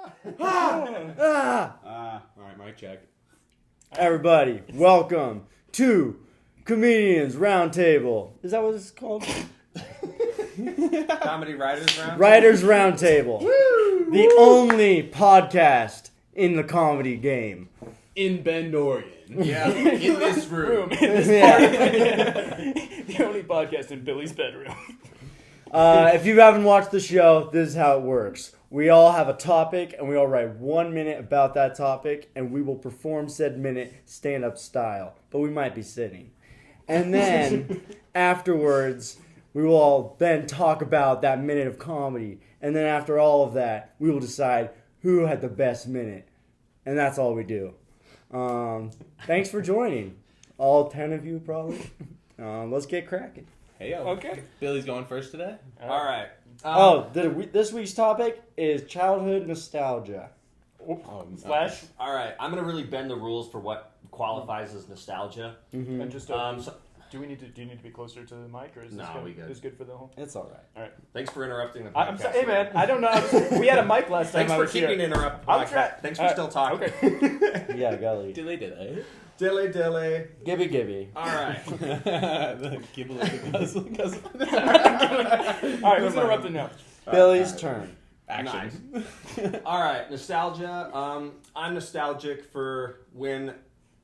All right, mic check. Everybody, welcome to Comedians Roundtable. Is that what it's called? Comedy Writers Roundtable. Writers Roundtable. The only podcast in the comedy game. In Bend, Oregon. Yeah, in this room. The only podcast in Billy's bedroom. If you haven't watched the show, this is how it works. We all have a topic, and we all write 1 minute about that topic, and we will perform said minute stand-up style. But we might be sitting. And then, afterwards, we will all then talk about that minute of comedy. And then after all of that, we will decide who had the best minute. And that's all we do. Thanks for joining. All 10 of you, probably. Let's get cracking. Hey, yo. Okay. Billy's going first today? All right. This week's topic is childhood nostalgia. Oh, Slash. All right. I'm gonna really bend the rules for what qualifies as nostalgia. And just So, do you need to be closer to the mic, or is No, this good? we good. Is good for the whole? It's all right. thanks for interrupting the podcast. I'm sorry, hey man, I don't know. We had a mic last time. Thanks I for was keeping here. interrupting. I'm trying. Thanks for still talking. Okay. Yeah, golly. Dilly dilly. Dilly dilly. Gibby. All right. The gibble guzzle. All right, who's interrupting now? Billy's turn. Action. All right. Nostalgia. I'm nostalgic for when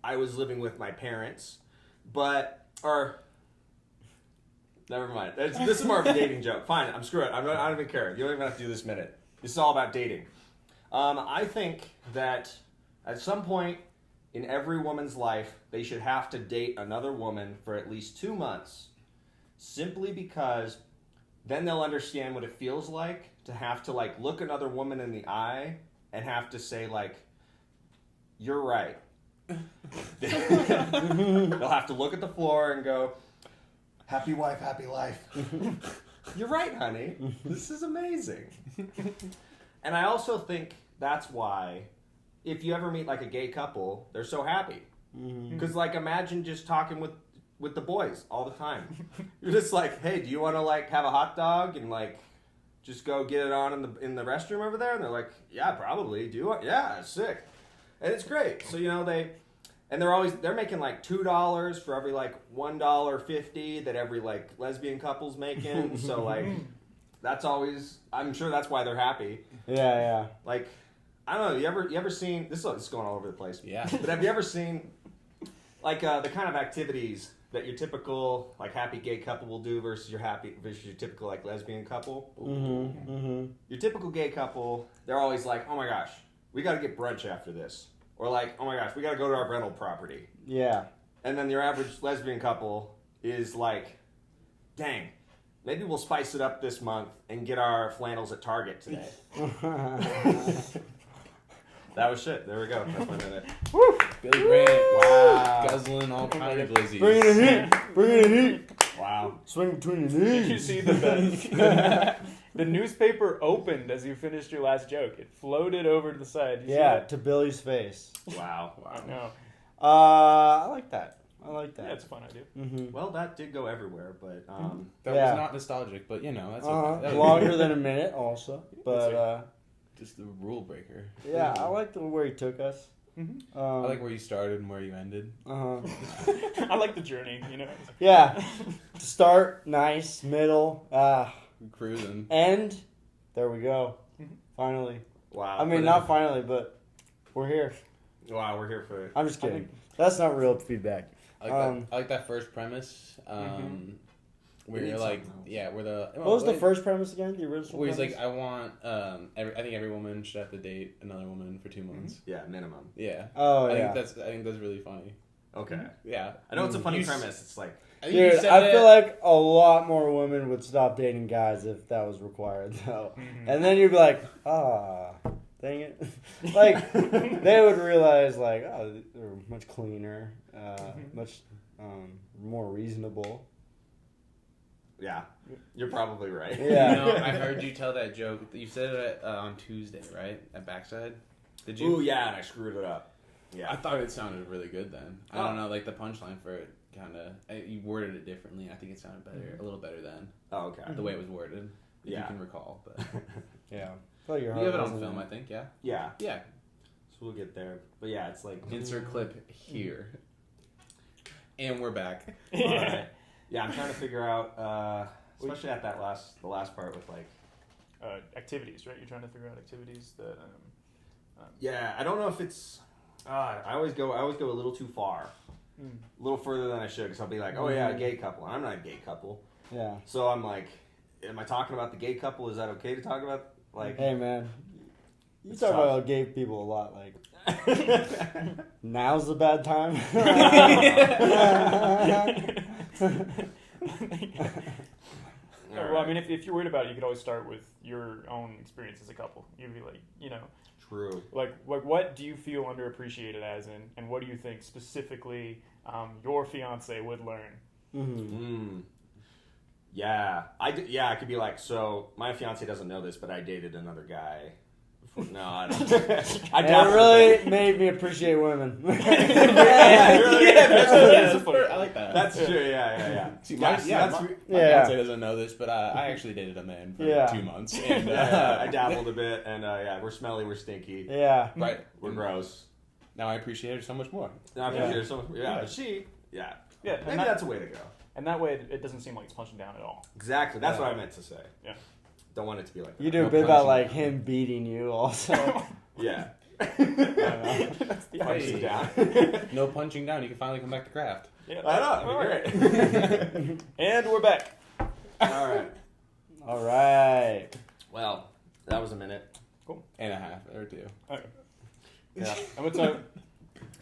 I was living with my parents, never mind. This is more of a dating joke. Fine, I'm screw it. I don't even care. You don't even have to do this minute. This is all about dating. I think that at some point in every woman's life, they should have to date another woman for at least 2 months, simply because then they'll understand what it feels like to have to look another woman in the eye and have to say "You're right." They'll have to look at the floor and go, "Happy wife, happy life." You're right, honey. This is amazing. And I also think that's why, if you ever meet a gay couple, they're so happy. Because imagine just talking with the boys all the time. You're just hey, do you want to have a hot dog and just go get it on in the restroom over there? And they're like, yeah, probably. Do you want? Yeah, sick. And it's great. So they're making $2 for every $1.50 that every lesbian couple's making. So that's always, I'm sure that's why they're happy. Yeah. I don't know, you ever seen, this is going all over the place. Yeah. But have you ever seen the kind of activities that your typical happy gay couple will do versus your typical lesbian couple? Your typical gay couple, they're always oh my gosh, we got to get brunch after this. Or oh my gosh, we got to go to our rental property. Yeah. And then your average lesbian couple is dang, maybe we'll spice it up this month and get our flannels at Target today. That was shit. There we go. That's my minute. Woo! Billy Grant. Wow. Guzzling all kind of glizzies. Bring in the heat. Wow. Swing between the knees. Did you see the newspaper opened as you finished your last joke? It floated over to the side. Did you see that? To Billy's face. Wow. No. I like that. Yeah, it's a fun idea. Well, that did go everywhere, but That was not nostalgic, but that's okay. That was longer than a minute, also. But just the rule breaker. yeah, I like where he took us. I like where you started and where you ended. I like the journey, Yeah. Start nice, middle, Cruising. end. There we go. Finally. wow. I mean, not finally, but we're here. Wow, we're here for it. I'm just kidding. That's not real feedback. I like that first premise. Where We you're need something where the What was the first premise again? The original where he's premise? I want I think every woman should have to date another woman for 2 months. Yeah, minimum. Yeah. Oh, I yeah. think that's really funny. Okay. Yeah. I know it's a funny You premise. It's I think Dude, you said I it- feel like a lot more women would stop dating guys if that was required, though. And then you'd be like, dang it. They would realize, they're much cleaner, much more reasonable. yeah, you're probably right. Yeah. I heard you tell that joke. You said it on Tuesday, right? At Backside? Did you? Ooh, yeah, and I screwed it up. Yeah. I thought it sounded really good then. I don't know, the punchline for it kind of... You worded it differently. I think it sounded better, a little better then. Oh, okay. The way it was worded. If Yeah. you can recall. But Yeah. thought your You heart have it on wasn't film, in I think. Yeah. Yeah, Yeah. so we'll get there. But yeah, it's like Insert clip here. And we're back. Alright. Yeah, I'm trying to figure out, especially at the last part with like. Activities, right? You're trying to figure out activities that. Yeah, I don't know if it's. I always go a little too far, a little further than I should, because I'll be like, oh yeah, a gay couple. I'm not a gay couple, Yeah. so I'm like, am I talking about the gay couple? Is that okay to talk about? Like, Hey man, you It's talk tough. about gay people a lot. Like, now's the bad time. Well, I mean, if you're worried about it, you could always start with your own experience as a couple. You'd be like, True. like what do you feel underappreciated as in, and what do you think specifically your fiance would learn? Mm-hmm. Yeah, I could be like, so my fiance doesn't know this, but I dated another guy. No, I don't. I It definitely- really made me appreciate women. I like that. That's true. Yeah. See, That's- my that's- fiance doesn't know this, but I actually dated a man for 2 months. And, I dabbled a bit, and we're smelly, we're stinky, Yeah. Right. we're gross. Now I appreciate her so much more. Not Yeah. yeah. So, yeah, but she, Yeah, maybe and that's a way to go. and that way it doesn't seem like it's punching down at all. Exactly. That's Yeah. what I meant to say. Yeah. Don't want it to be like that. You do a No bit about punching. like him beating you also. Yeah. That's the Punch Hey. it down. No punching down. You can finally come back to craft. Yeah. I know. All right. Great. And we're back. All right. All right. Well, that was a minute. And a half or 2. Okay. Yeah. I'm gonna tell.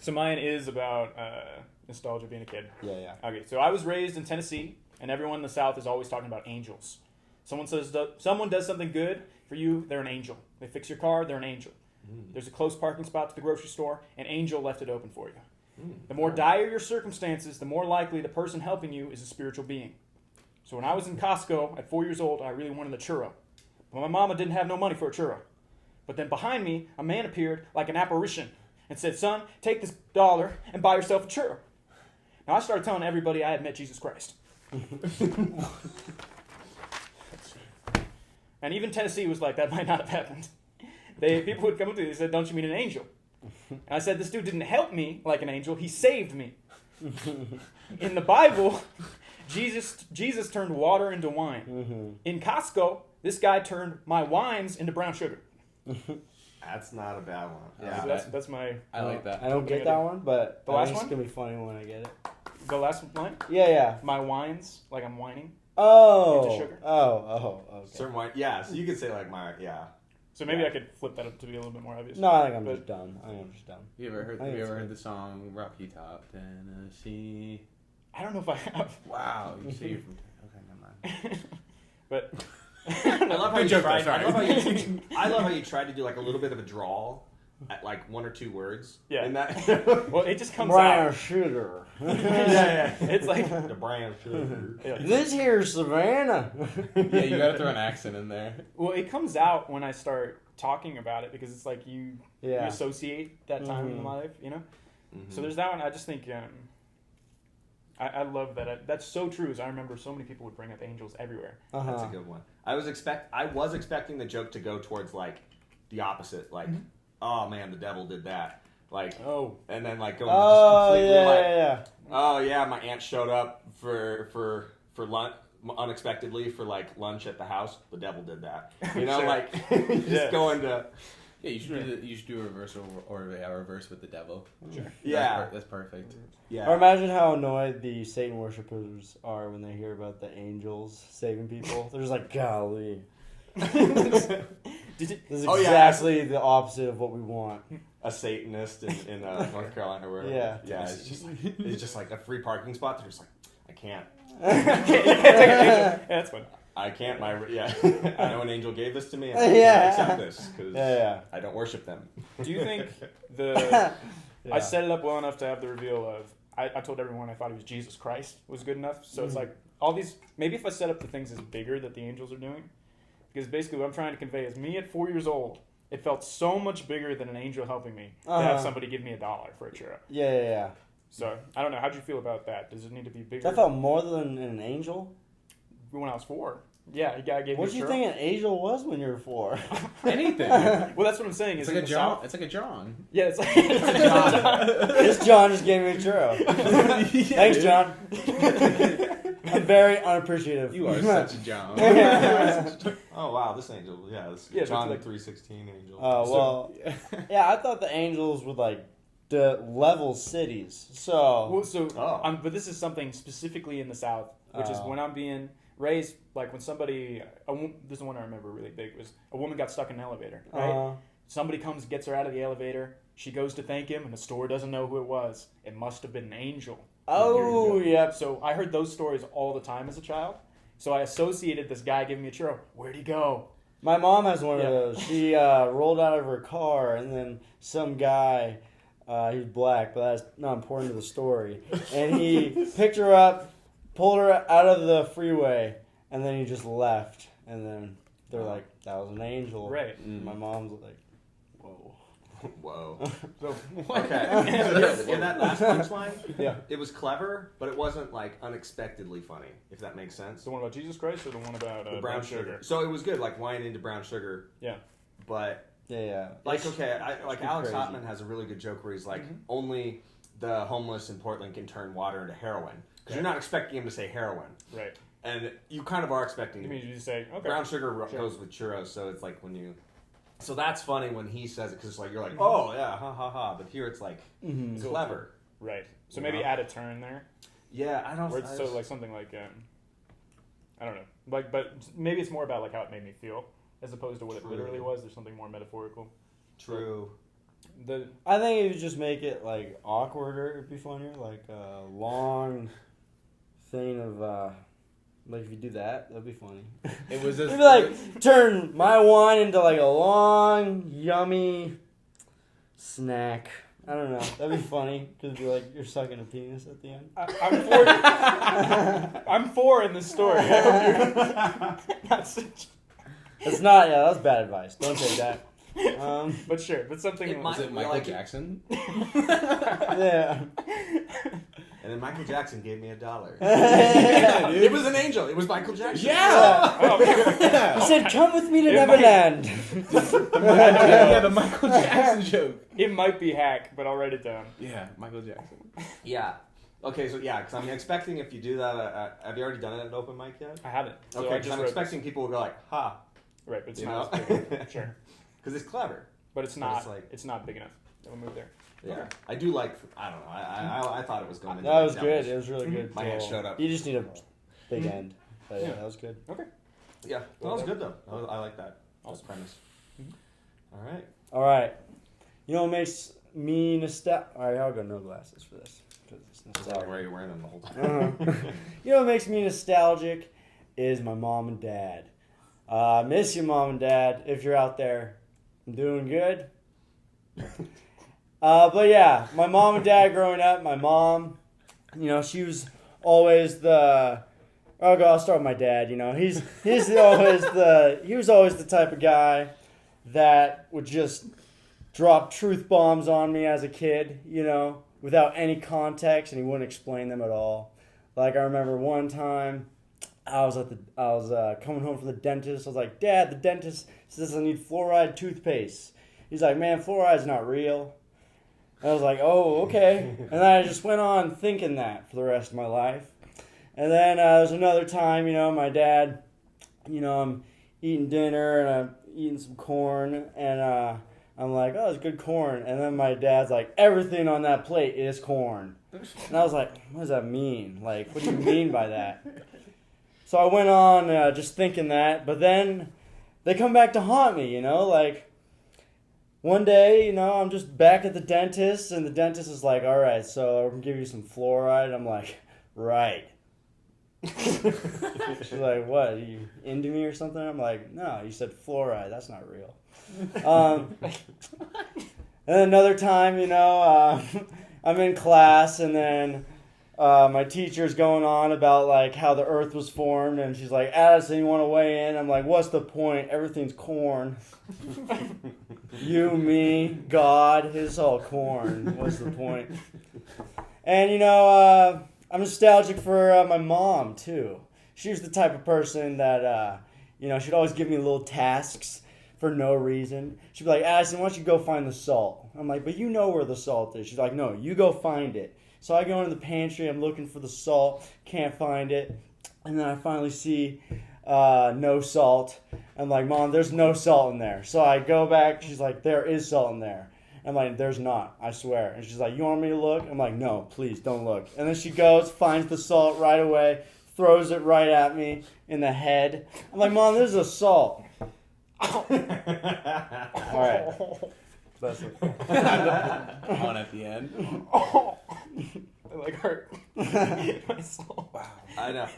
So mine is about nostalgia, being a kid. Yeah. Okay, so I was raised in Tennessee, and everyone in the South is always talking about angels. Someone does something good for you, they're an angel. They fix your car, they're an angel. There's a close parking spot to the grocery store, an angel left it open for you. The more dire your circumstances, the more likely the person helping you is a spiritual being. So when I was in Costco at 4 years old, I really wanted a churro. But my mama didn't have no money for a churro. But then behind me, a man appeared like an apparition and said, son, take this $1 and buy yourself a churro. Now I started telling everybody I had met Jesus Christ. And even Tennessee was like, that might not have happened. People would come up to me and said, don't you mean an angel? And I said, this dude didn't help me like an angel, he saved me. In the Bible, Jesus turned water into wine. Mm-hmm. In Costco, this guy turned my wines into brown sugar. That's not a bad one. Yeah. So that's my I like that. I don't get that one, but The I last think one? it's gonna be funny when I get it. the last line. Yeah. My wines, like I'm whining. Oh. Into sugar? Oh. Okay. Certain wine. Yeah. So you could say like my So maybe I could flip that up to be a little bit more obvious. No, I think I'm But- just done. I'm just done. You ever heard? I Have think you it's ever good. heard the song "Rocky Top Tennessee"? I don't know if I have. Wow, you say you're from. Okay, never mind. But I love how Good you joke, tried. though, I sorry. love how you tried to do like a little bit of a drawl at like 1 or 2 words. Yeah. In that. well, it just comes Brown out. sugar. yeah. It's like The brown sugar. yeah. This here's Savannah. Yeah, you gotta throw an accent in there. Well, it comes out when I start talking about it because it's like you Yeah. associate that time in Mhm. my life, you know. Mm-hmm. So there's that one. I just think I love that. That's so true. As I remember, so many people would bring up angels everywhere. Uh-huh. That's a good one. I was expecting the joke to go towards like the opposite, like, oh man, the devil did that, like, Oh, and then like going Oh just completely like, yeah. oh yeah, my aunt showed up for lunch unexpectedly for like lunch at the house. The devil did that, you know, Sure. like just Yeah. going to Yeah, you should do a reverse or a reverse with the devil. sure. yeah, That's perfect. yeah. Or imagine how annoyed the Satan worshippers are when they hear about the angels saving people. They're just like, golly. Did it? This is Oh, yeah. exactly the opposite of what we want. A Satanist in North Carolina, where Yeah. it's just like a free parking spot. They're just like, I can't. Yeah, that's fun. I can't. I know an angel gave this to me. And Yeah. I accept this because Yeah. I don't worship them. Do you think the Yeah. I set it up well enough to have the reveal of I told everyone I thought he was Jesus Christ was good enough. So it's like all these. Maybe if I set up the things as bigger that the angels are doing, because basically what I'm trying to convey is me at 4 years old. It felt so much bigger than an angel helping me to have Uh-huh. somebody give me $1 for a churro. Yeah. So I don't know. How'd you feel about that? Does it need to be bigger? That felt more than an angel. When I was 4. Yeah, a guy gave What me do a you churro. think an angel was when you were 4? Anything. Well, that's what I'm saying. It's Is like a in the John. South- It's like a John. Yeah, it's like John. This John just gave me a churro. Thanks, John. I'm very unappreciative. You are such a John. Oh wow, this angel. Yeah, this Yeah, John it's like- 3:16 angel. Oh well, yeah. I thought the angels would like the level cities. So Well, so, Oh. but this is something specifically in the South, which is Oh. when I'm being raised, like when somebody, this is one I remember really big, was a woman got stuck in an elevator, right? Somebody comes, gets her out of the elevator, she goes to thank him, and the store doesn't know who it was. It must have been an angel. oh Years ago. yep. So I heard those stories all the time as a child. So I associated this guy giving me a churro. Where'd he go? My mom has one Yeah. of those. She rolled out of her car, and then some guy, he's black, but that's not important to the story. And he picked her up, pulled her out of the freeway, and then he just left. And then they're like, "That was an angel." Right. And my mom's like, "Whoa." Whoa. So Okay. In that last punchline, Yeah. it was clever, but it wasn't like unexpectedly funny. If that makes sense. the one about Jesus Christ or the one about The brown sugar. So it was good, like wine into brown sugar. Yeah. But Yeah. like, okay, like pretty Alex crazy. Hotman has a really good joke where he's like, only the homeless in Portland can turn water into heroin because you're not expecting him to say heroin, Right. and you kind of are expecting. You mean you just say, okay. Brown sugar Sure. goes with churros, so it's like when you. So that's funny when he says it because it's like you're like, oh yeah, ha ha ha. But here it's like clever. Right. So You maybe know? add a turn there. Yeah, I don't. Or it's so like something like I don't know. Like, but maybe it's more about like how it made me feel as opposed to what True. it literally was. There's something more metaphorical. True. The I think if you just make it like awkwarder, it'd be funnier. Like a long thing of like if you do that, that'd be funny. It was just Maybe like turn my wine into like a long, yummy snack. I don't know. That'd be funny because it'd be like you're sucking a penis at the end. I'm for I'm for in this story. I hope you're not such- That's not. Yeah, that's bad advice. Don't take that. but sure, but something. It might- Was it Michael like it. Jackson? Yeah. And then Michael Jackson gave me $1. Yeah, It was an angel. It was Michael Jackson. Yeah. He said, "Come with me to It Neverland." Yeah, the Michael Jackson joke. It might be hack, but I'll write it down. Yeah, Michael Jackson. Yeah. Okay, so yeah, because I'm expecting if you do that, have you already done it at an open mic yet? I haven't. So Okay, I because just I'm wrote expecting people will go like, ha, this. Right, but it's you not know? as big. Sure, because it's clever. but it's But not. it's like- it's not big enough. We'll move there. Yeah, Okay. I do like. I don't know. I thought it was going. That was good. It was really good. My hand Joel. showed up. You just need a big end. But yeah, Yeah. that was good. Yeah, that was good though. I like that. Awesome. Premise. All right. All right. You know what makes me nostalgic? All right, I'll go no glasses for this because it's Is that nostalgic. where you're wearing them the whole time? You know what makes me nostalgic is my mom and dad. I miss you, mom and dad. If you're out there, I'm doing good. But yeah, my mom and dad growing up, my mom, you know, she was always the. I'll start with my dad. You know, he was always the type of guy that would just drop truth bombs on me as a kid. You know, without any context, and he wouldn't explain them at all. Like I remember one time, I was coming home from the dentist. I was like, "Dad, the dentist says I need fluoride toothpaste." He's like, "Man, fluoride's not real." I was like, "Oh, okay." And then I just went on thinking that for the rest of my life. And then there's another time, you know, my dad, you know, I'm eating dinner and I'm eating some corn and I'm like, "Oh, it's good corn." And then my dad's like, "Everything on that plate is corn." And I was like, "What does that mean? Like, what do you mean by that?" So I went on just thinking that, but then they come back to haunt me, you know, like one day, you know, I'm just back at the dentist and the dentist is like, "All right, so we're going to give you some fluoride." I'm like, "Right." She's like, "What, are you into me or something?" I'm like, "No, you said fluoride, that's not real." And then another time, you know, I'm in class and then my teacher's going on about like how the earth was formed and she's like, "Addison, you want to weigh in?" I'm like, "What's the point? Everything's corn." You, me, God, it's all corn. What's the point? And you know, I'm nostalgic for my mom too. she was the type of person that, she'd always give me little tasks for no reason. She'd be like, Addison, why don't you go find the salt? I'm like, but you know where the salt is. She's like, no, you go find it. So I go into the pantry, I'm looking for the salt, can't find it. And then I finally see no salt. I'm like, Mom, there's no salt in there. So I go back, she's like, there is salt in there. I'm like, there's not, I swear. And she's like, you want me to look? I'm like, no, please don't look. And then she goes, finds the salt right away, throws it right at me in the head. I'm like, Mom, this is a salt. All right. That's it. On at the end. It like hurt my soul. Wow. I know.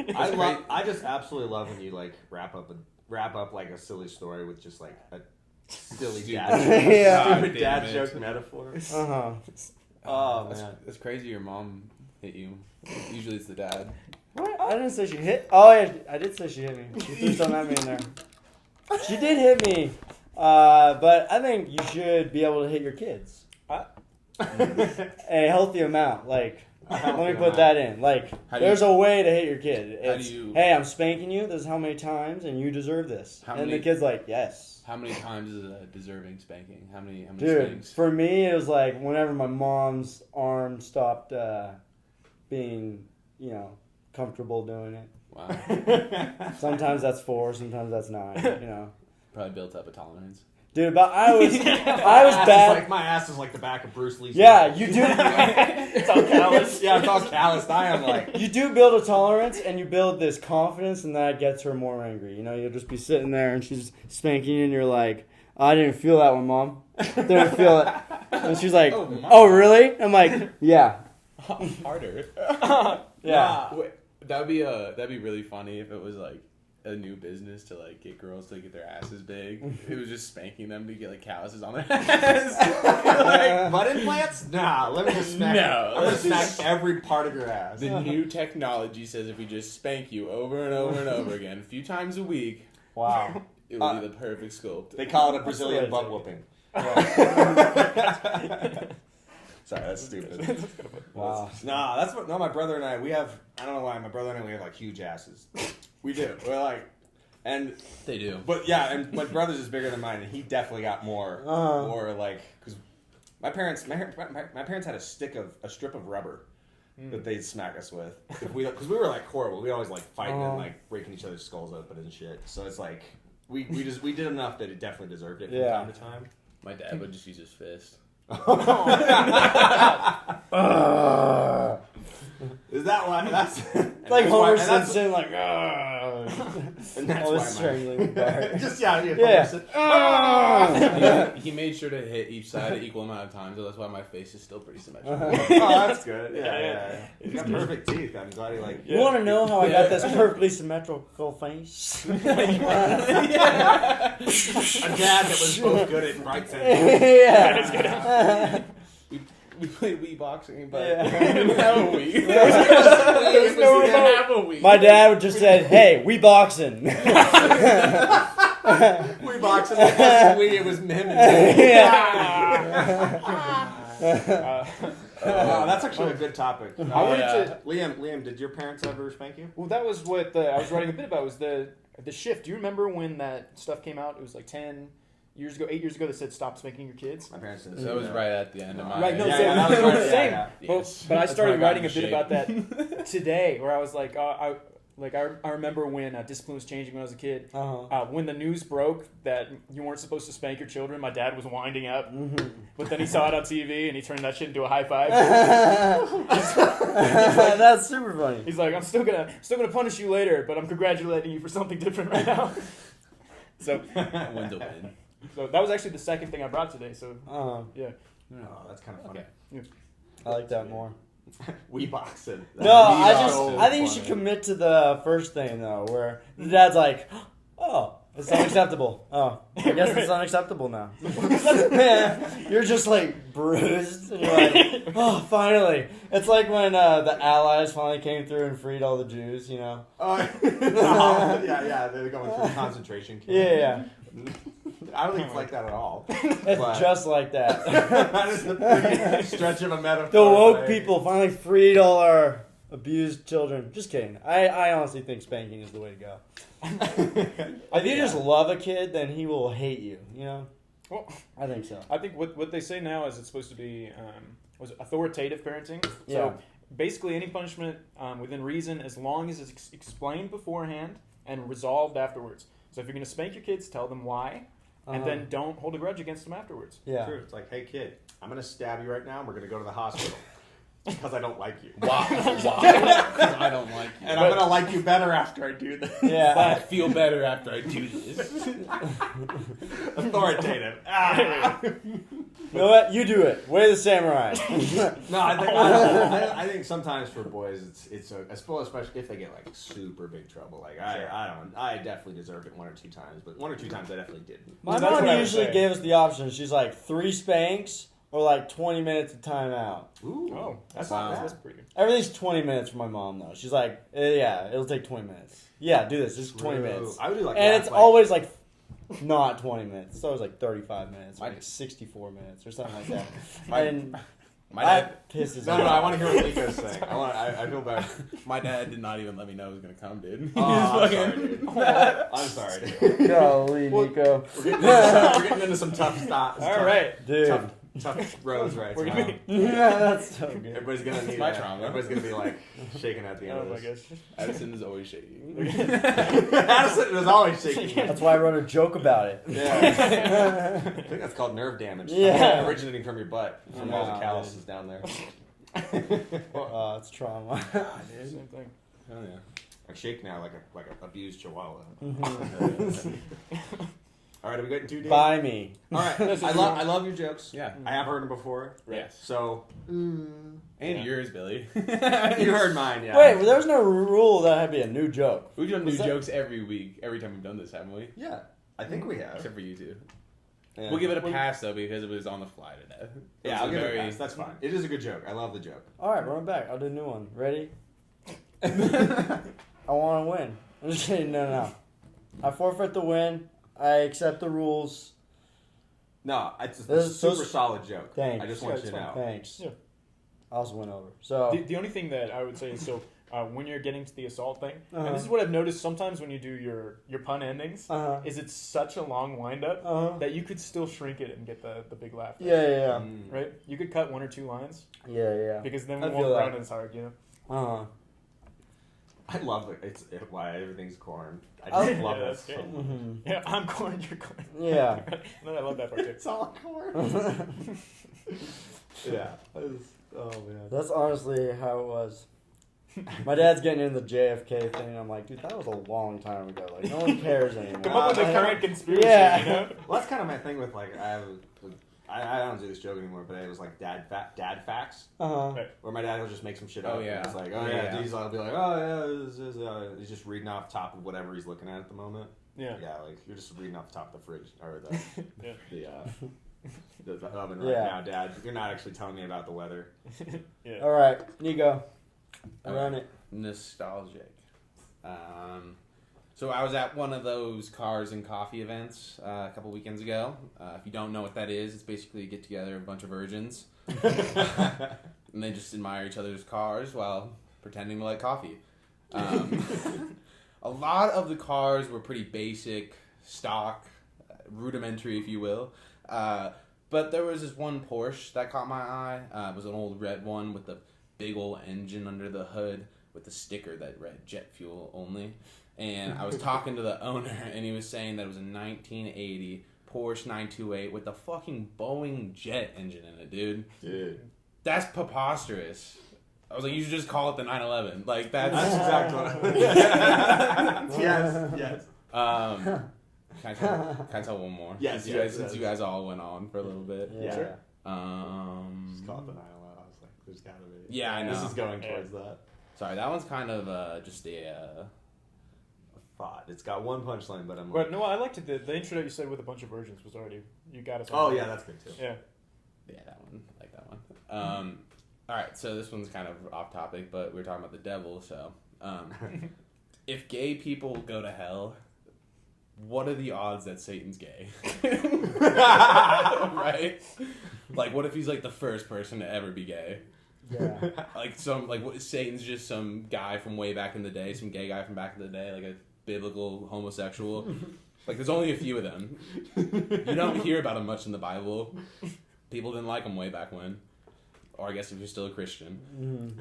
I just absolutely love when you like wrap up like a silly story with just like a silly dad joke. Yeah. Stupid dad joke metaphor. Uh-huh. Oh That's, man. that's crazy. Your mom hit you. Usually it's the dad. What? I didn't say she hit. Oh, yeah, I did say she hit me. She threw something at me in there. She did hit me. But I think you should be able to hit your kids. A healthy amount. Like, let me put that in. Like, there's a way to hit your kid. It's, hey, I'm spanking you. This is how many times, and you deserve this. And the kid's like, yes. How many times is a deserving spanking? How many Dude, spanks? for me, it was like whenever my mom's arm stopped being, comfortable doing it. Wow. Sometimes that's 4, sometimes that's 9, Probably built up a tolerance. Dude, but I was It's bad. like my ass is like the back of Bruce Lee's. Yeah, you do. It's all callous. Yeah, it's all calloused. I am like. You do build a tolerance, and you build this confidence, and that gets her more angry. You'll just be sitting there, and she's spanking you, and you're like, I didn't feel that one, Mom. Didn't feel it. And she's like, oh really? I'm like, yeah. Harder. Yeah. Wait, that'd be really funny if it was like a new business to like get girls to get their asses big. It was just spanking them to get like calluses on their ass. Like, butt implants? Nah, let me just smack. No, I'm gonna smack every part of your ass. The new technology says if we just spank you over and over and over again, a few times a week, Wow. it will be the perfect sculpt. They call it a Brazilian butt whooping. Sorry, that's stupid. Wow. Nah, that's what. No, my brother and I, we have. I don't know why. My brother and I, we have like huge asses. We do. We're like, and They do. but yeah, and my brother's is bigger than mine, and he definitely got more, more like because my parents had a strip of rubber that they'd smack us with because we were like horrible. We always like fighting and like breaking each other's skulls open and shit. So it's like we did enough that it definitely deserved it from time to time. My dad would just use his fist. Is that why? That's Like Homer and that's- Simpson, like, And that's all this why strangling part. just yeah. He made sure to hit each side an equal amount of times, so that's why my face is still pretty symmetrical. Oh, that's good. Yeah. You got perfect teeth. I'm glad he like. You want to know how I got this perfectly symmetrical face? A dad that was both good at right center. Yeah. We played Wii boxing, but Yeah. we didn't have a Wii. There's no We didn't remote. have a Wii. My dad just said, "Hey, we boxing." We boxing. It wasn't we. It was him. Wow, that's actually a good topic. I wanted to. Liam, did your parents ever spank you? Well, that was what I was writing a bit about. Was the shift? Do you remember when that stuff came out? It was like 10 years ago, 8 years ago. That said stop spanking your kids. My parents didn't. So that was right at the end of my... Right, no, Yeah, same. yeah, that was No, right, same. yeah. Yes. But I That's started when I got writing a into bit shape. about that today, where I was like, I remember when discipline was changing when I was a kid. When the news broke that you weren't supposed to spank your children, my dad was winding up. But then he saw it on TV and he turned that shit into a high five. That's super funny. He's like, I'm still gonna punish you later, but I'm congratulating you for something different right now. So Win's a win. that was actually the second thing I brought today. So yeah. Oh, that's kind of funny. Okay. I like that more. We boxing. No, I so think you should commit to the first thing though, where the dad's like, "Oh, it's unacceptable. Oh, I guess it's unacceptable now." You're just like bruised, and you're like, "Oh, finally!" It's like when the Allies finally came through and freed all the Jews. Yeah. They're going through concentration camp. Yeah. I don't think it's like that at all. It's But- just like that. That is a pretty stretch of a metaphor. The woke but- people finally freed all our abused children. Just kidding. I honestly think spanking is the way to go. If you just love a kid, then he will hate you. You know. Well, I think so. I think what they say now is it's supposed to be was authoritative parenting. Yeah. So basically, any punishment within reason, as long as it's explained beforehand and resolved afterwards. So if you're going to spank your kids, tell them why, and then don't hold a grudge against them afterwards. Yeah. True. It's like, hey kid, I'm gonna stab you right now, and we're gonna go to the hospital because I don't like you. Why? Because I don't like you. And I'm gonna like you better after I do this. Yeah. But I feel better after I do this. Authoritative. You know what? You do it. Way the samurai. No, I think sometimes for boys it's especially if they get like super big trouble. Like I definitely deserved it 1 or 2 times, but 1 or 2 times I definitely didn't. My That's mom what I would usually say. gave us the option. She's like 3 spanks or like 20 minutes of timeout. Ooh, Oh, that's Wow. not that's pretty good. Everything's 20 minutes for my mom though. She's like, yeah, it'll take 20 minutes. Yeah, do this. It's 20 minutes. I would do like And that, it's like, always like not 20 minutes. It's always like 35 minutes, or My- like 64 minutes or something like that. My- And My dad, that pisses No, me I off. want to hear what Nico's saying. I feel bad. my dad did not even let me know I was gonna come, dude. Oh, I'm sorry, Fucking- dude. I'm sorry, dude. Golly, Nico. We're getting into some tough stops. All right. Dude. Tough roads right We're now. gonna be- Yeah, that's so good. Everybody's gonna need my that. trauma. Everybody's gonna be like shaking at the end Oh of my this. gosh. Addison is always shaking. Addison was always shaking. That's why I wrote a joke about it. Yeah. I think that's called nerve damage. Yeah. Originating from your butt, from all the Nah, calluses down there. It's trauma. Same thing. Hell yeah. I shake now like a abused chihuahua. Mhm. All right, are we getting too deep? Buy me. All right, I love your jokes. Yeah. I have heard them before. Yes. So And Yeah. yours, Billy. you heard mine, yeah. Wait, well, there was no rule that had to be a new joke. We've done new Was that- jokes every week, every time we've done this, haven't we? Yeah, I think we have. Except for you two. Yeah. We'll give it a pass though because it was on the fly today. Yeah, I'll It was give it very- a pass. That's fine. It is a good joke. I love the joke. All right, run back. I'll do a new one. Ready? I want to win. I'm just kidding. No. I forfeit the win. I accept the rules. No, it's a This is so super solid joke. Thanks. I just want you to know. Thanks. Yeah. I also went over. So The only thing that I would say is when you're getting to the assault thing, Uh-huh. and this is what I've noticed sometimes when you do your pun endings, Uh-huh. is it's such a long windup that you could still shrink it and get the big laugh. Yeah. Mm. Right? You could cut 1 or 2 lines Yeah. because then I we feel won't that. run as hard, you know? Uh-huh. I love it. Why everything's corn. I Oh. just love Yeah, it. that's good. Mm-hmm. Yeah, I'm corn, you're corn. Yeah. No, I love that part too. It's all corn. Yeah. Oh man. That's honestly how it was. My dad's getting into the JFK thing. I'm like, dude, that was a long time ago. Like, no one cares anymore. Come up with a current conspiracy, Yeah. you know? Well, that's kind of my thing with like I don't do this joke anymore, but it was like dad facts, Uh-huh. Right. where my dad will just make some shit up. Oh, yeah. And it's like, Oh, yeah, yeah. I'll be like, oh yeah, this is, he's just reading off top of whatever he's looking at the moment. Yeah. Yeah, like you're just reading off the top of the fridge or the Yeah. the oven right Yeah. now, Dad. You're not actually telling me about the weather. Yeah. All right, Nico. Run it. Nostalgic. So I was at one of those cars and coffee events a couple weekends ago. If you don't know what that is, it's basically a get together of a bunch of virgins, and they just admire each other's cars while pretending to like coffee. A lot of the cars were pretty basic, stock, rudimentary, if you will. But there was this one Porsche that caught my eye. It was an old red one with the big old engine under the hood with the sticker that read jet fuel only. And I was talking to the owner, and he was saying that it was a 1980 Porsche 928 with the fucking Boeing jet engine in it, dude. Dude. That's preposterous. I was like, you should just call it the 911. Like, that's exactly what Yes. Can I tell one more? Yes, Since you guys all went on for a little bit. Yeah. Sure. Um, Just call it the 911. I was like, there's gotta be. Yeah, I know. This is going towards that. Sorry, that one's kind of just a. Thought. It's got one punchline, but I'm But like, no, I liked it. The intro that you said with a bunch of virgins was already, you got us. oh yeah, that's good too. Yeah. Yeah, that one. I like that one. All right, so this one's kind of off topic, but we were talking about the devil. So, if gay people go to hell, what are the odds that Satan's gay? Right? Like, what if he's like the first person to ever be gay? Yeah. Satan's just some guy from way back in the day, some gay guy from back in the day, like a biblical homosexual. Like, there's only a few of them. You don't hear about them much in the Bible. People didn't like them way back when. Or I guess if you're still a Christian.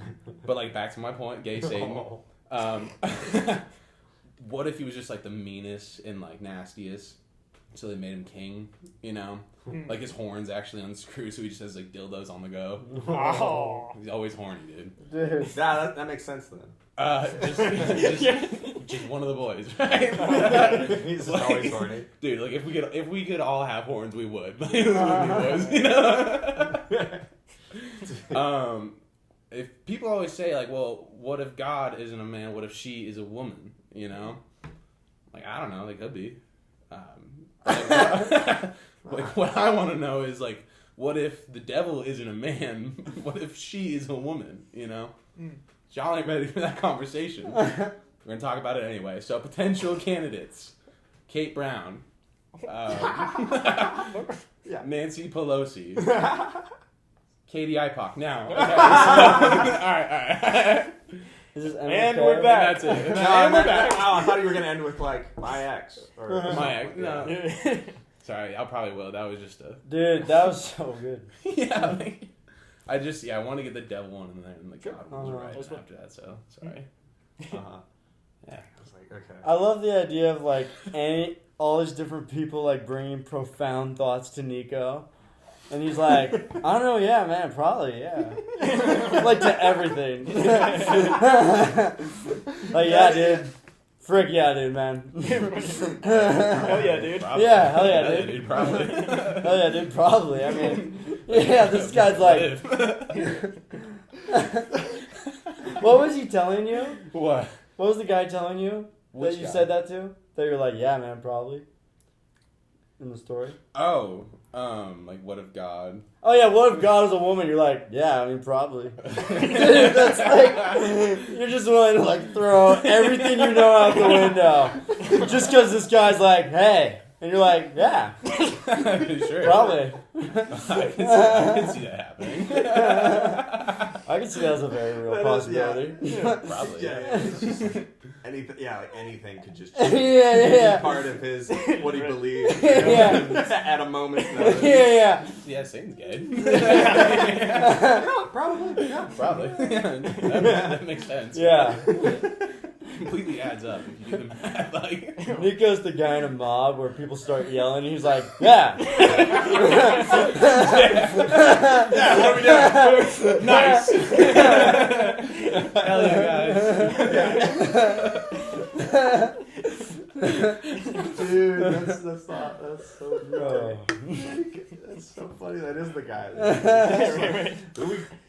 But, like, back to my point, gay Satan. What if he was just, like, the meanest and, like, nastiest? So they made him king, you know? Like, his horns actually unscrew, so he just has, like, dildos on the go. Oh. He's always horny, dude. Dude. Yeah, that makes sense then. Just one of the boys, right? He's just always horny. Dude, like, if we could all have horns, we would. Like, this would be boys, you know? If people always say, like, well, what if God isn't a man? What if she is a woman? You know? Like, I don't know. They could be. Like, what I want to know is, like, what if the devil isn't a man? What if she is a woman? You know? Y'all ain't ready for that conversation. We're going to talk about it anyway. So, potential candidates. Kate Brown. Nancy Pelosi. Katie Ipock. Now. Okay. All right. Is this And we're back. And that's it. And we're back. I thought you were going to end with, like, my ex. Or My ex. No. Yeah. Sorry, I probably will. That was just Dude, that was so good. yeah, like, I want to get the devil one in there, and like, God was right That's after that, so, sorry. Uh-huh. Yeah. I was like, okay. I love the idea of like all these different people like bringing profound thoughts to Nico, and he's like, I don't know, yeah, man, probably, yeah, like to everything. Like, yeah, dude, frick, yeah, dude, man. Hell yeah, dude. Probably. Yeah, hell yeah, dude. Probably. Hell yeah, dude, probably. I mean, yeah, this guy's like, what was he telling you? What? What was the guy telling you Which that you guy? said that to? That you're like, yeah, man, probably. In the story. Oh, like, what if God? Oh yeah, what if God is a woman? You're like, yeah, I mean, probably. Dude, that's like, you're just willing to like throw everything you know out the window, just because this guy's like, hey, and you're like, yeah, Sure. probably. I can see that happening. I can see that as a very real possibility. Probably. Yeah. It's just anything, like anything could just Yeah, change. yeah. Be part of his what he believes. Yeah. At a moment's notice. Yeah. Yeah, Satan's gay. Probably. Yeah. Probably. That makes sense. Yeah. Completely adds up if you do the math. Like, Nico's the guy in a mob where people start yelling. And he's like, yeah. yeah, what are we doing? Nice. Hell yeah, guys. Dude, that's so Bro. That's so funny. That is the guy. Right.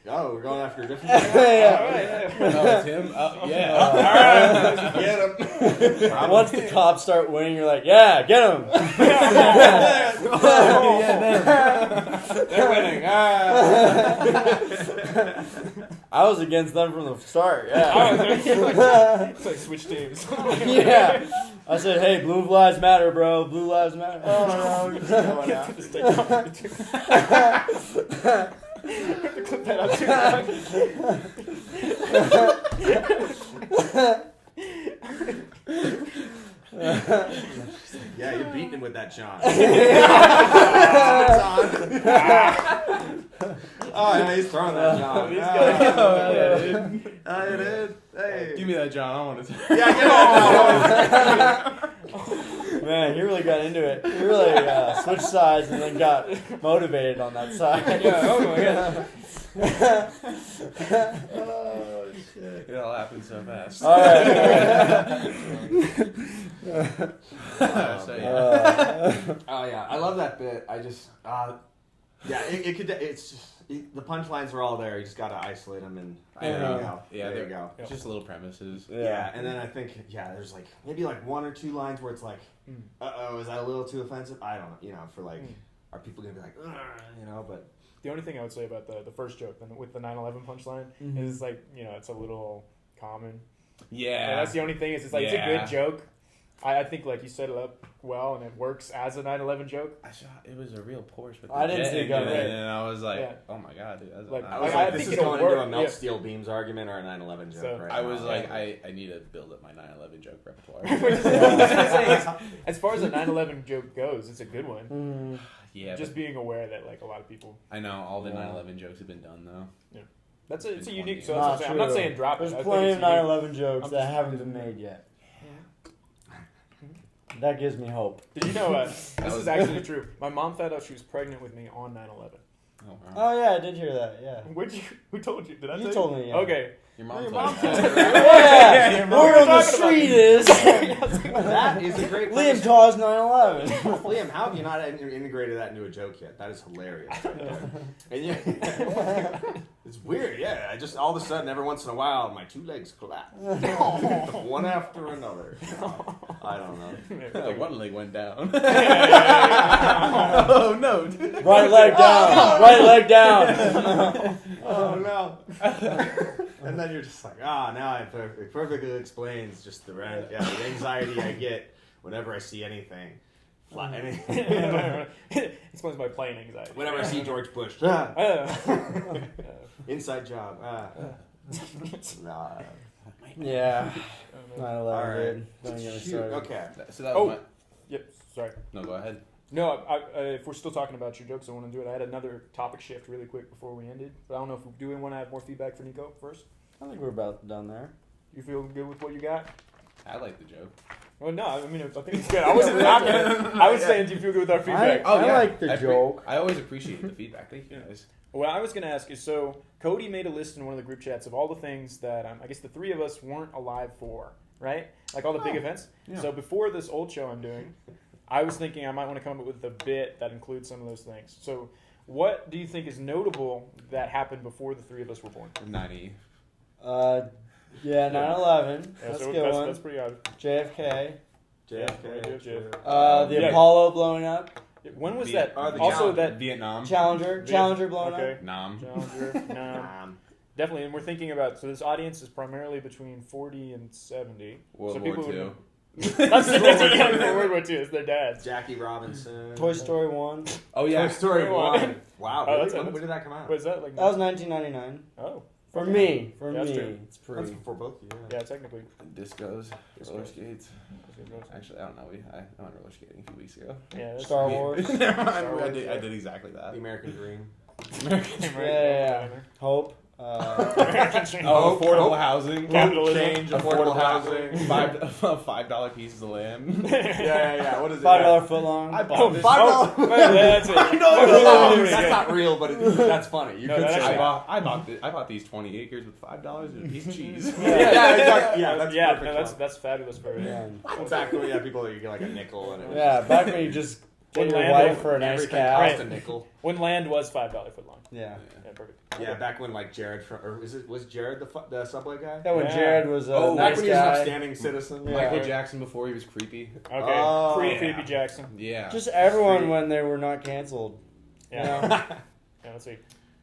We're going after a different Yeah. Oh, it's him? Oh, yeah. All right, get him. Once the cops start winning, you're like, yeah, get him. They're winning. I was against them from the start. Oh, Yeah. it's like switch teams. Yeah. I said, hey, blue lives matter, bro. Blue lives matter. Oh, no. Just going out. Just take off. Clip that out Yeah, you're beating him with that, John. Oh, yeah, he's throwing that, John. He's Oh, yeah, dude. it is. Hey. Give me that, John. I want to. Yeah, get on. Man, you really got into it. You really switched sides and then got motivated on that side. Yeah, oh my God. Oh, shit. It all happened so fast. All right. So, yeah. Oh yeah, I love that bit. I just, yeah, it could. It's just the punchlines are all there. You just gotta isolate them, and there you go. Yeah, there you they're- go. Just little premises. Yeah, and then I think there's like maybe like one or two lines where it's like, is that a little too offensive? I don't know. For like, are people gonna be like, ugh, but. The only thing I would say about the first joke with the 9/11 punchline is like, it's a little common. Yeah. And that's the only thing. Is it's like it's a Yeah. good joke, I think like you set it up well, and it works as a 9/11 joke. It was a real Porsche with I the didn't jet see it engine coming. in it, and I was like, Yeah. oh my god, dude. That's Like, I was I like, this think is it'll going into a work, melt yeah. steel beams argument or a 9/11 joke So- right I now. was like, Yeah. I need to build up my 9/11 joke repertoire. I was gonna say, as far as a 9/11 joke goes, it's a good one. Mm. Yeah, Just being aware that like a lot of people. I know all the Yeah. 9/11 jokes have been done though. It's a Been unique. 20 So years. that's what I'm saying. I'm not true. saying drop There's it. I think plenty it's of unique. 9/11 jokes I'm that just- haven't been made yet. That gives me hope. Did you know? This was- is actually true. My mom found out she was pregnant with me on 9/11. Oh, wow. Oh yeah, I did hear that. Yeah. Where'd you? Who told you? Did I? You tell told me, yeah. Okay. Your mom Your told mom me told that. Yeah, Yeah, word on the talking about street me. is that is a great Liam premise. caused 9/11. Liam, how have you not integrated that into a joke yet? That is hilarious. And yeah, it's weird. Yeah, I just all of a sudden, every once in a while, my two legs collapse, one after another. I don't know. Like one leg went down. Yeah. Oh no! dude. Right leg down. Right leg down. Oh no! And then you're just like, now it perfectly explains just the the anxiety I get whenever I see anything. Explains my plane anxiety. Whenever I see George Bush. Inside job. Nah. Yeah. Oh, 9/11, All right. dude. Don't get me Shoot. started. Okay. So that Oh. was Yep. Sorry. no, go ahead. No, if we're still talking about your jokes, I want to do it. I had another topic shift really quick before we ended, but I don't know if we want to have more feedback for Nico first. I think we're about done there. You feel good with what you got? I like the joke. Well, no, I mean, I think it's good. I wasn't knocking it. I was saying, do you feel good with our feedback? I like the joke. I always appreciate the feedback. Thank you guys. What I was going to ask is, so Cody made a list in one of the group chats of all the things that I guess the three of us weren't alive for, right? Like all the big events. Yeah. So before this old show I'm doing, I was thinking I might want to come up with a bit that includes some of those things. So what do you think is notable that happened before the three of us were born? 90. Yeah, 9/11. Yeah, That's so a good one. that's pretty obvious. JFK. JFK. The Yeah. Apollo blowing up. When was Viet- that? the Also Challenger. that Vietnam. Challenger blowing okay. up. Nam. Challenger. No. Definitely, and we're thinking about, so this audience is primarily between 40 and 70. World so War people II. would- That's World War II. It's their dads. Jackie Robinson. Toy Story 1. Oh yeah. Toy Story Toy 1. Wow. Oh, Really? that's- When did that come out? What is that like? That was 1999. Oh, For me. For That's me. true. It's That's pre. for both of you. yeah, technically. Discos. Roller Discos. skates. Actually, I don't know. I went roller skating a few weeks ago. Yeah, that's Star Wars. Never mind. Star Wars, I yeah. did exactly that. The American Dream. Yeah. Hope. Oh, affordable housing. Capitalism. Change. Affordable Affordable housing. $5 pieces of land. Yeah. What is it? $5 footlong. I bought this. $5. Yeah, that's it. That's not real, but that's funny. You No, could that's say actually- that. I bought these 20 acres with $5 and a piece of cheese. Yeah, exactly. Yeah, that's yeah, perfect. no, that's fabulous for Yeah. back when we had people that you get like a nickel and it was Yeah, back when you just get When your land wife over for a nice everything cat. cost Right. a nickel. when land was $5 foot long. Yeah. Yeah, perfect. Yeah, back when like Jared from or was Jared the subway guy? Yeah, when Yeah. Jared was a Oh, Back nice when he was an guy. upstanding citizen. Yeah. Michael Jackson before he was creepy. Okay, Oh, creepy yeah. Jackson. Yeah. Just everyone when they were not canceled. Yeah. You know? Yeah, let's see.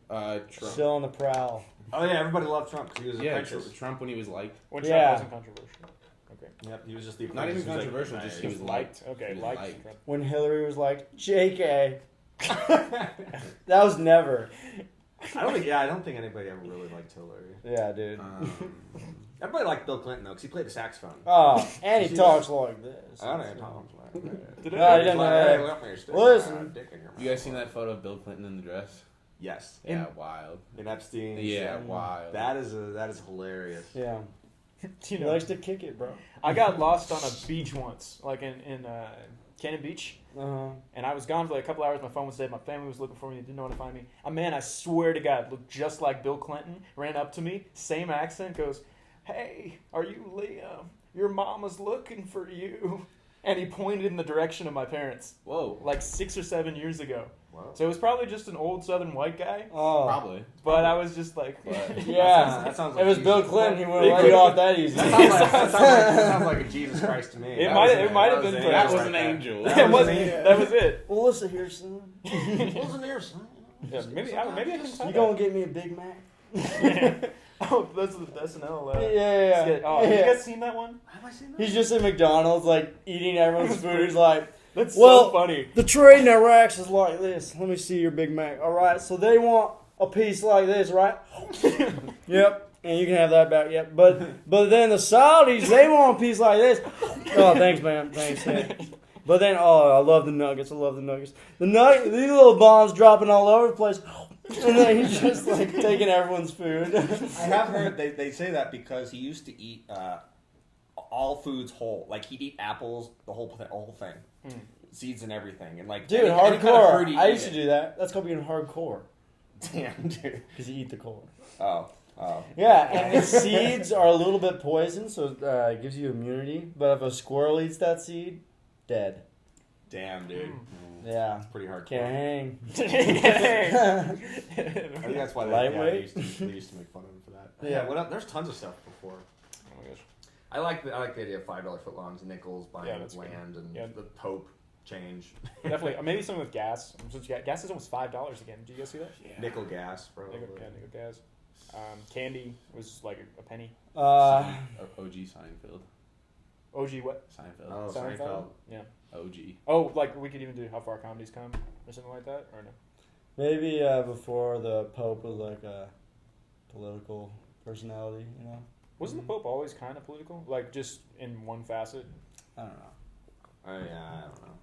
Trump. Still on the prowl. Oh yeah, everybody loved Trump because he was a Yeah, apprentice. Trump when he was liked. When Yeah. Trump wasn't controversial. Okay. Yep, he was just the Not even apprentice who was, like, controversial, just he was liked. Okay, He was liked. liked. Trump. When Hillary was like, JK. That was never. I don't think anybody ever really liked Hillary. Yeah, dude. Everybody liked Bill Clinton though because he played the saxophone. Oh, and he talks like this. I don't know. Tom was like, Did No, it? he didn't Like, know hey, that. let me stick Listen. my dick in your You guys mouth. seen that photo of Bill Clinton in the dress? Yes. Yeah, wild. In Epstein. Yeah, wild. That is hilarious. Yeah. You He know, likes to kick it, bro. I got lost on a beach once, like in Cannon Beach, Uh-huh. and I was gone for like a couple hours. My phone was dead. My family was looking for me. They didn't know where to find me. A man, I swear to God, looked just like Bill Clinton. Ran up to me, same accent, goes, "Hey, are you Liam? Your mama's looking for you." And he pointed in the direction of my parents, Whoa. like 6 or 7 years ago. Wow. So it was probably just an old Southern white guy. Oh. Probably. But I was just like, Yeah. That sounds It like was Jesus. Bill Clinton. He He wouldn't let could- you off that easy. That sounds like a Jesus Christ to me. It That might- was it it. might have That been was for- it. that Just was like an that. angel. that was me. that was it. Well, listen here, son. Wasn't there, son? Yeah, maybe I can You tell gonna get me a Big Mac? Oh, that's the SNL. Yeah. skit. Oh, have you guys seen that one? Have I seen that? He's just in McDonald's, like, eating everyone's food. He's like, That's well, so funny. the tray in their racks is like this. Let me see your Big Mac. All right, so they want a piece like this, right? Yep. And you can have that back, yep. But then the Saudis, they want a piece like this. Oh, thanks, man. Thanks, man. But then, I love the nuggets. I love the nuggets. These little bombs dropping all over the place. And then he's just, like, taking everyone's food. I have heard they say that because he used to eat all foods whole. Like, he'd eat apples, the whole thing. Seeds and everything. And, like, Dude, any kind of hardcore. fruit he'd I eat used to it. do that. That's called being hardcore. Damn, dude. Because you eat the core. Oh. Yeah, and the seeds are a little bit poison, so it gives you immunity. But if a squirrel eats that seed, dead. Damn, dude. Yeah. It's pretty hard. Can't hang. I think that's why Lightweight? they used to make fun of him for that. Yeah. Yeah, what else? There's tons of stuff before. Oh my gosh. I like the idea of $5 footlongs, nickels, buying Yeah, that's land, and Yeah. the Pope change. Definitely. Maybe something with gas. Since gas is almost $5 again. Did you guys see that? Nickel gas, bro. Nickel gas. Candy was like a penny. OG Seinfeld. OG what? Seinfeld. Oh, Seinfeld? Seinfeld. Yeah. OG. Oh, like we could even do How Far Comedy's Come or something like that, or no? Maybe before the Pope was like a political personality, you know? Wasn't the Pope always kind of political? Like just in one facet? I don't know. Oh, yeah, I don't know.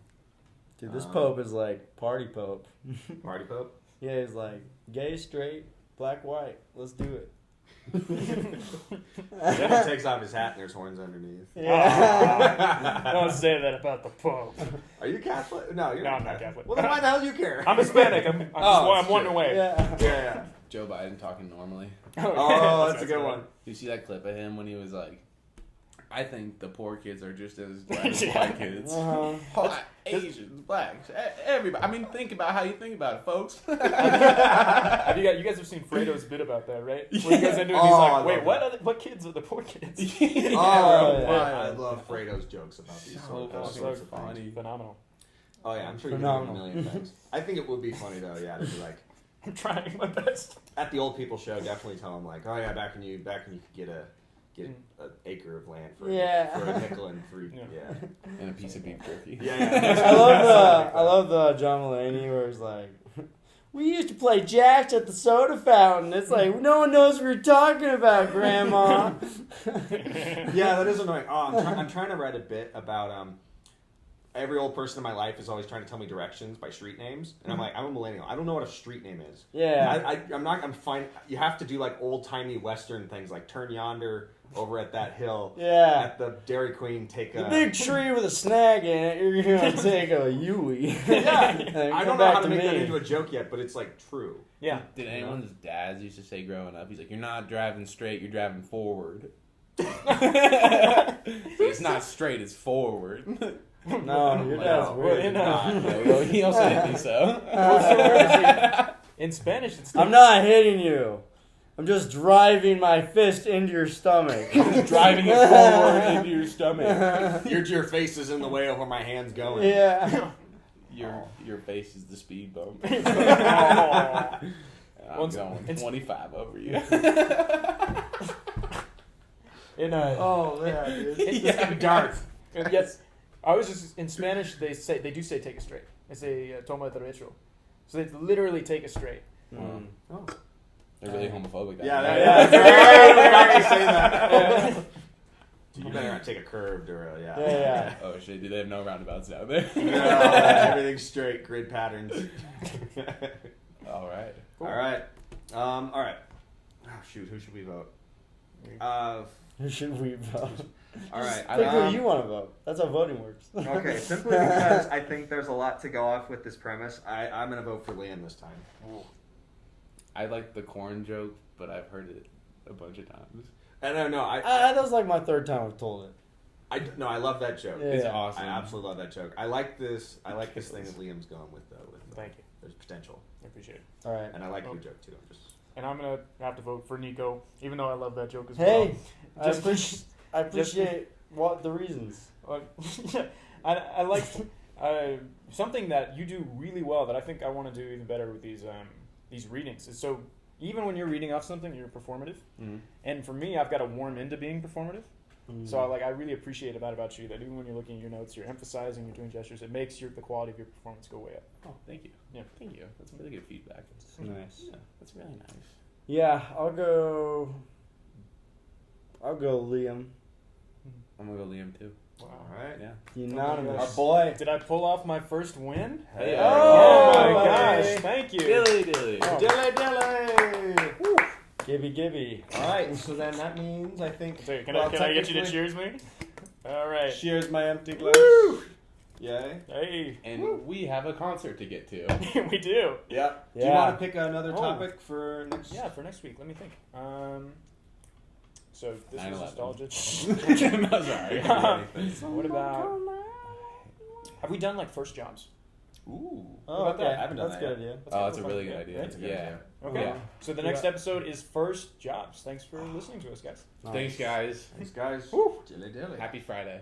Dude, this Pope is like party Pope. Party Pope? Yeah, he's like gay, straight, black, white. Let's do it. Then he takes off his hat and there's horns underneath. Yeah. Don't say that about the Pope. Are you Catholic? No, you're No, I'm not Catholic. Well, then why the hell do you care? I'm Hispanic. I'm one shit. away. Yeah. Yeah. Joe Biden talking normally. Oh, that's a good one. You see that clip of him when he was like, I think the poor kids are just as bad as Yeah. white kids. Uh-huh. Asians, blacks, everybody. I mean, think about how you think about it, folks. Have you guys have seen Fredo's bit about that, right? Where he goes into it, and he's Oh, I like, "Wait, love what kids are the poor kids?" Oh, yeah. I love Fredo's jokes about these So sorts fucking of things. funny. Phenomenal. Oh yeah, I'm sure you can think of a million things. I think it would be funny though, yeah, to be like I'm trying my best. at the old people show. Definitely tell them like, oh yeah, back when you could get an acre of land for Yeah. for a nickel and three, Yeah. yeah, And a piece of beef jerky. yeah. I love the John Mulaney where he's like, we used to play jacks at the soda fountain. It's like, no one knows what you're talking about, Grandma. Yeah, that is annoying. Oh, I'm trying to write a bit about every old person in my life is always trying to tell me directions by street names, and I'm like, I'm a millennial. I don't know what a street name is. Yeah. I'm fine. You have to do like old timey Western things, like turn yonder over at that hill. Yeah. At the Dairy Queen, take The a big tree with a snag in it, you're going to take a Yui. Yeah, I don't know how to make that me. into a joke yet, but it's like true. Yeah. Did anyone's dads used to say growing up? He's like, "You're not driving straight. You're driving forward." It's not straight. It's forward. No, your dad's No, weird. in, Well, he also hit me so. In Spanish, it's I'm not hitting you. I'm just driving my fist into your stomach. Driving it forward into your stomach. Your face is in the way of where my hand's going. Yeah. Your face is the speed bump. Oh. I'm Once- going it's- 25 over you. in Oh, yeah, dude. Yeah. Darth. yes. I was just in Spanish. They do say take a straight. They say toma derecho. So they literally take a straight. Mm. Oh. They're really homophobic. that Yeah, way. that's right. We actually say that. You better not take a curved or a, yeah. Yeah. Oh shit! Do they have no roundabouts down there? No, everything's straight, grid patterns. All right. Cool. All right. All right. Oh, shoot, who should we vote? Who should we vote? All right. Pick who you want to vote. That's how voting works. Okay, simply because I think there's a lot to go off with this premise, I'm going to vote for Liam this time. I like the corn joke, but I've heard it a bunch of times. I don't know. That was like my third time I've told it. I love that joke. Yeah. It's Yeah. awesome. I absolutely love that joke. I like this thing that Liam's going with though. Thank you. There's potential, I appreciate it. All right. and I like your joke too. I'm just And I'm gonna have to vote for Nico, even though I love that joke as Hey, well. I appreciate what the reasons. Yeah, I like something that you do really well that I think I want to do even better with these readings. Is so even when you're reading off something, you're performative. Mhm. And for me, I've got to warm into being performative. Mm. So I really appreciate that about you, that even when you're looking at your notes, you're emphasizing, you're doing gestures. It makes the quality of your performance go way up. Oh, thank you. Yeah. Thank you. That's really good feedback. Nice. Yeah, that's really nice. Yeah, I'll go Liam. I'm gonna go Liam too. All right. Yeah. Unanimous. Our boy. Did I pull off my first win? Hey, Oh, oh, my hey. gosh! Thank you. Dilly. Oh. Dilly. Gibby. All right. So then that means I think. So, can well, I get you to technically- cheers me? All right. Cheers, my empty glass. Woo! Yay. Hey, And we have a concert to get to. we do. Yep. Do you Yeah. want to pick another Oh. topic for next? Yeah, for next week. Let me think. So this is 9/11. nostalgia. No, sorry. What about? Have we done like first jobs? Ooh. Oh, What about okay. that? I haven't done That's that a yet. good idea. Oh, that's a really good idea. Right? Yeah. Okay. Yeah. So the next episode is first jobs. Thanks for listening to us, guys. Thanks, guys. Thanks, guys. Woo. Dilly dilly. Happy Friday.